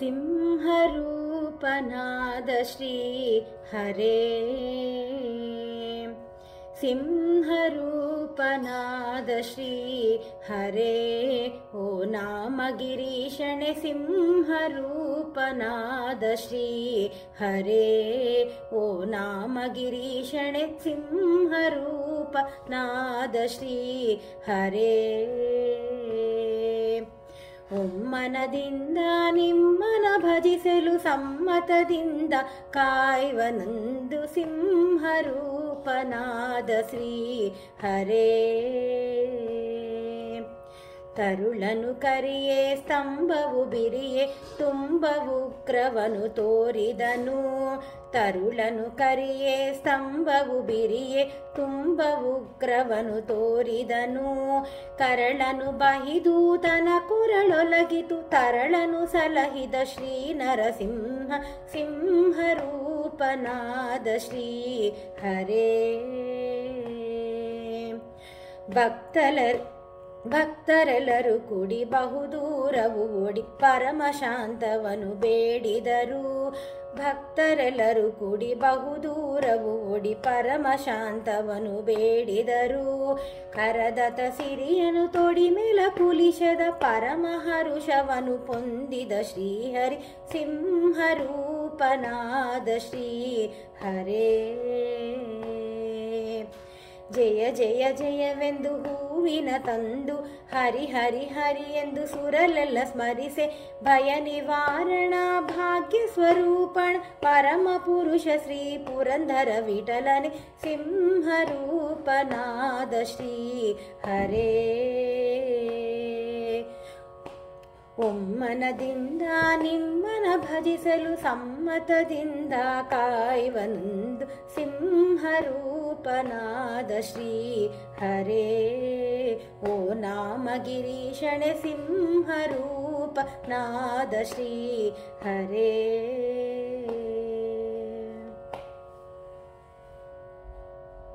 ಸಿಂಹರೂಪನಾದ ಶ್ರೀ ಹರೇ ಸಿಂಹರೂಪನಾದ ಶ್ರೀ ಹರೇ ಓ ನಾಮಗಿರೀಶಣೆ ಸಿಂಹರೂಪನಾದ ಶ್ರೀ ಹರೇ ಓ ನಾಮಗಿರೀಶಣೆ ಸಿಂಹರೂಪನಾದ ಶ್ರೀ ಹರೇ ಒಮ್ಮನದಿಂದ ನಿಮ್ಮನ ಭಜಿಸಲು ಸಮ್ಮತದಿಂದ ಕಾಯುವನೊಂದು ಸಿಂಹರೂಪನಾದ ಶ್ರೀ ಹರೇ ತರುಳನು ಕರಿಯೇ ಸ್ತಂಭವು ಬಿರಿಯೇ ತುಂಬ ಉಗ್ರವನು ತೋರಿದನು ತರುಳನು ಕರಿಯೇ ಸ್ತಂಭವು ಬಿರಿಯೇ ತುಂಬ ಉಗ್ರವನು ತೋರಿದನು ಕರಳನು ಬಹಿದೂತನ ಕುರಳೊಲಗಿತು ತರಳನು ಸಲಹಿದ ಶ್ರೀ ನರಸಿಂಹ ಸಿಂಹರೂಪನಾದ ಶ್ರೀ ಹರೇ ಭಕ್ತರೆಲ್ಲರೂ ಕೂಡಿ ಬಹುದೂರವು ಓಡಿ ಪರಮ ಶಾಂತವನು ಬೇಡಿದರು ಭಕ್ತರೆಲ್ಲರೂ ಕೂಡಿ ಬಹುದೂರವು ಓಡಿ ಪರಮ ಶಾಂತವನು ಬೇಡಿದರು ಕರದತ ಸಿರಿಯನು ತೊಡಿ ಮೇಲ ಕುಲಿಶದ ಪರಮ ಹರುಷವನು ಪೊಂದಿದ ಶ್ರೀಹರಿ ಸಿಂಹರೂಪನಾದ ಶ್ರೀ ಹರೇ ಜಯ ಜಯ ಜಯವೆಂದು ಹೂವಿನ ತಂದು ಹರಿ ಹರಿ ಹರಿ ಎಂದು ಸುರಲೆಲ್ಲ ಸ್ಮರಿಸೆ ಭಯ ನಿವಾರಣ ಭಾಗ್ಯ ಸ್ವರೂಪಣ ಪರಮ ಪುರುಷ ಶ್ರೀ ಪುರಂದರ ವಿಠಲನೆ ಸಿಂಹರೂಪನಾದ ಶ್ರೀ ಹರೇ ಒಮ್ಮನದಿಂದ ನಿಮ್ಮನ ಭಜಿಸಲು ಸಮ್ಮತದಿಂದ ಕಾಯುವನೊಂದು ಸಿಂಹರೂಪನಾದ ಶ್ರೀ ಹರೇ ಓ ನಾಮಗಿರೀಶಣೆ ಸಿಂಹರೂಪನಾದ ಶ್ರೀ ಹರೇ